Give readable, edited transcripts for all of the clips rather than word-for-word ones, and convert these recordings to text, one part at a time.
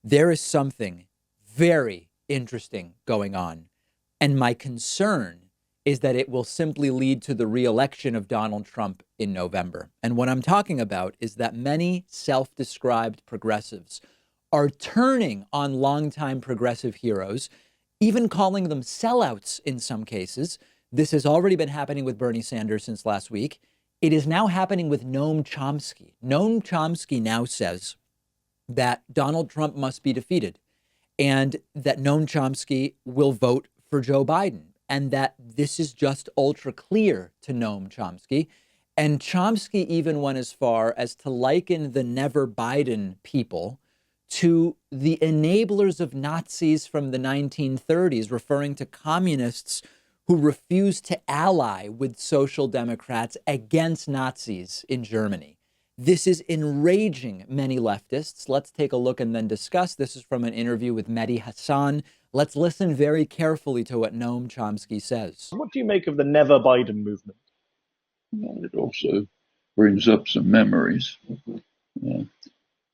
there is something very interesting going on. And my concern is that it will simply lead to the reelection of Donald Trump in November. And what I'm talking about is that many self-described progressives are turning on longtime progressive heroes, even calling them sellouts in some cases. This has already been happening with Bernie Sanders since last week. It is now happening with Noam Chomsky. Noam Chomsky now says that Donald Trump must be defeated and that Noam Chomsky will vote for Joe Biden, and that this is just ultra clear to Noam Chomsky. And Chomsky even went as far as to liken the never Biden people to the enablers of Nazis from the 1930s, referring to communists who refused to ally with social democrats against Nazis in Germany. This is enraging many leftists. Let's take a look and then discuss. This is from an interview with Mehdi Hassan. Let's listen very carefully to what Noam Chomsky says. What do you make of the never Biden movement? Well, it also brings up some memories.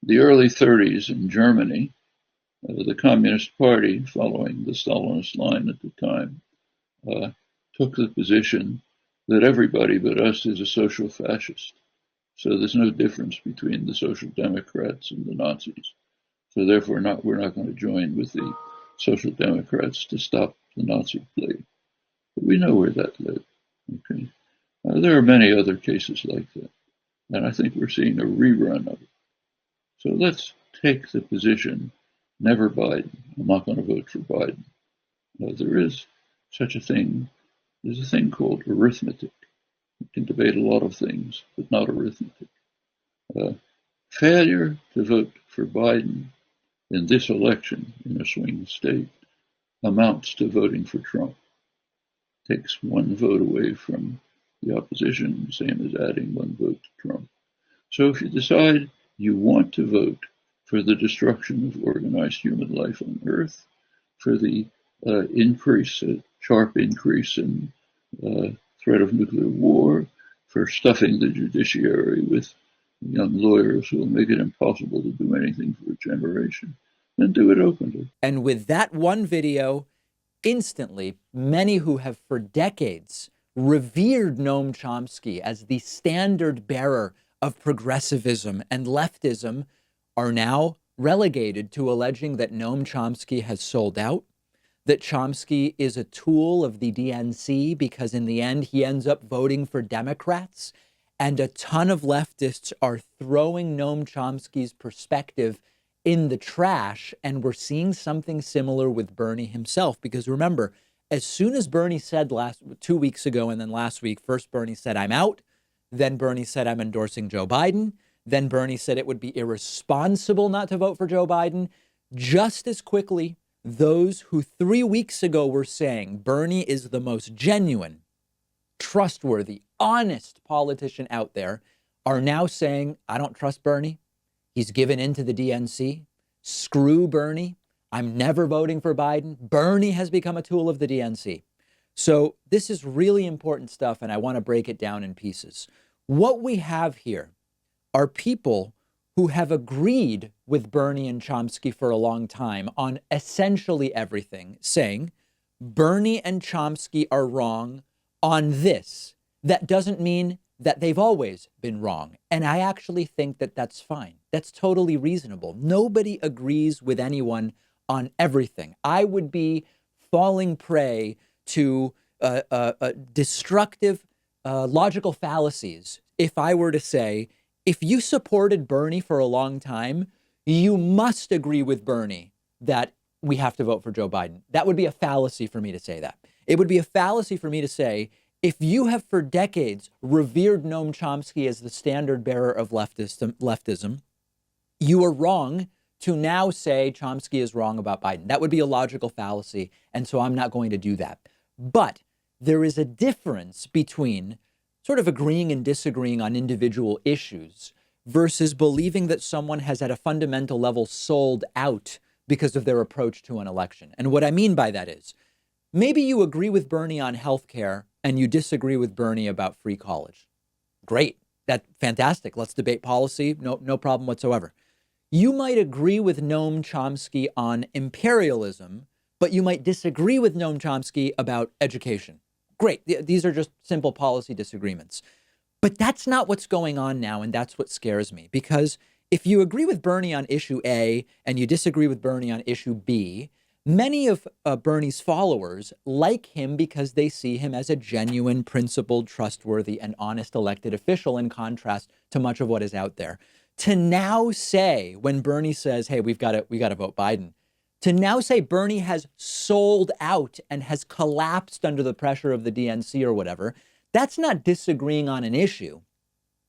The early 30s in Germany, the Communist Party, following the Stalinist line at the time, took the position that everybody but us is a social fascist. So there's no difference between the Social Democrats and the Nazis. So therefore, we're not going to join with the Social Democrats to stop the Nazi plague. But we know where that led. Okay, there are many other cases like that, and I think we're seeing a rerun of it. So let's take the position, never Biden. I'm not going to vote for Biden. There is such a thing. There's a thing called arithmetic. We can debate a lot of things, but not arithmetic. Failure to vote for Biden in this election in a swing state amounts to voting for Trump. Takes one vote away from the opposition, same as adding one vote to Trump. So if you decide you want to vote for the destruction of organized human life on Earth, for the sharp increase in threat of nuclear war, for stuffing the judiciary with young lawyers who will make it impossible to do anything for a generation, then do it openly. And with that one video, instantly, many who have for decades revered Noam Chomsky as the standard bearer of progressivism and leftism are now relegated to alleging that Noam Chomsky has sold out, that Chomsky is a tool of the DNC because in the end he ends up voting for Democrats. And a ton of leftists are throwing Noam Chomsky's perspective in the trash. And we're seeing something similar with Bernie himself, because remember, as soon as Bernie said 2 weeks ago and then last week, first Bernie said, I'm out. Then Bernie said, I'm endorsing Joe Biden. Then Bernie said it would be irresponsible not to vote for Joe Biden. Just as quickly, those who 3 weeks ago were saying Bernie is the most genuine, trustworthy, honest politician out there are now saying, I don't trust Bernie. He's given in to the DNC. Screw Bernie. I'm never voting for Biden. Bernie has become a tool of the DNC. So this is really important stuff, and I want to break it down in pieces. What we have here are people who have agreed with Bernie and Chomsky for a long time on essentially everything, saying Bernie and Chomsky are wrong on this. That doesn't mean that they've always been wrong. And I actually think that that's fine. That's totally reasonable. Nobody agrees with anyone on everything. I would be falling prey to destructive logical fallacies if I were to say, if you supported Bernie for a long time, you must agree with Bernie that we have to vote for Joe Biden. That would be a fallacy for me to say that. It would be a fallacy for me to say, if you have for decades revered Noam Chomsky as the standard bearer of leftism, you are wrong to now say Chomsky is wrong about Biden. That would be a logical fallacy, and so I'm not going to do that. But there is a difference between sort of agreeing and disagreeing on individual issues versus believing that someone has at a fundamental level sold out because of their approach to an election. And what I mean by that is, maybe you agree with Bernie on healthcare and you disagree with Bernie about free college. Great. That's fantastic. Let's debate policy. No problem whatsoever. You might agree with Noam Chomsky on imperialism, but you might disagree with Noam Chomsky about education. Great. These are just simple policy disagreements. But that's not what's going on now, and that's what scares me. Because if you agree with Bernie on issue A and you disagree with Bernie on issue B, many of Bernie's followers like him because they see him as a genuine, principled, trustworthy, and honest elected official in contrast to much of what is out there. To now say, when Bernie says, hey, we got to vote Biden, to now say Bernie has sold out and has collapsed under the pressure of the DNC or whatever, that's not disagreeing on an issue.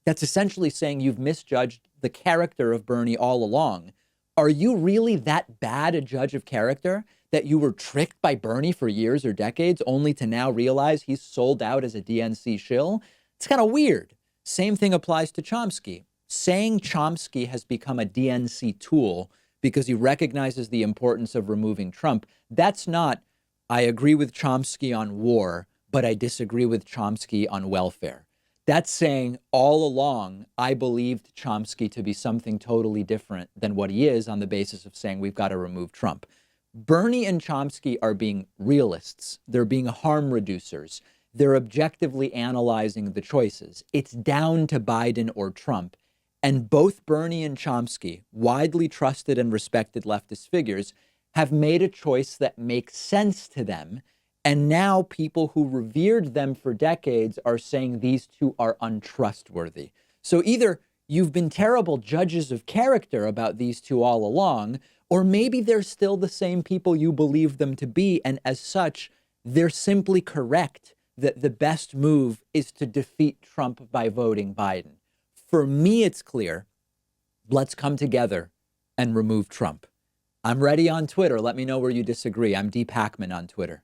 That's essentially saying you've misjudged the character of Bernie all along. Are you really that bad a judge of character that you were tricked by Bernie for years or decades only to now realize he's sold out as a DNC shill? It's kind of weird. Same thing applies to Chomsky. Saying Chomsky has become a DNC tool because he recognizes the importance of removing Trump, that's not, I agree with Chomsky on war, but I disagree with Chomsky on welfare. That's saying all along, I believed Chomsky to be something totally different than what he is on the basis of saying we've got to remove Trump. Bernie and Chomsky are being realists. They're being harm reducers. They're objectively analyzing the choices. It's down to Biden or Trump. And both Bernie and Chomsky, widely trusted and respected leftist figures, have made a choice that makes sense to them. And now people who revered them for decades are saying these two are untrustworthy. So either you've been terrible judges of character about these two all along, or maybe they're still the same people you believe them to be. And as such, they're simply correct that the best move is to defeat Trump by voting Biden. For me, it's clear. Let's come together and remove Trump. I'm ready on Twitter. Let me know where you disagree. I'm D. Pakman on Twitter.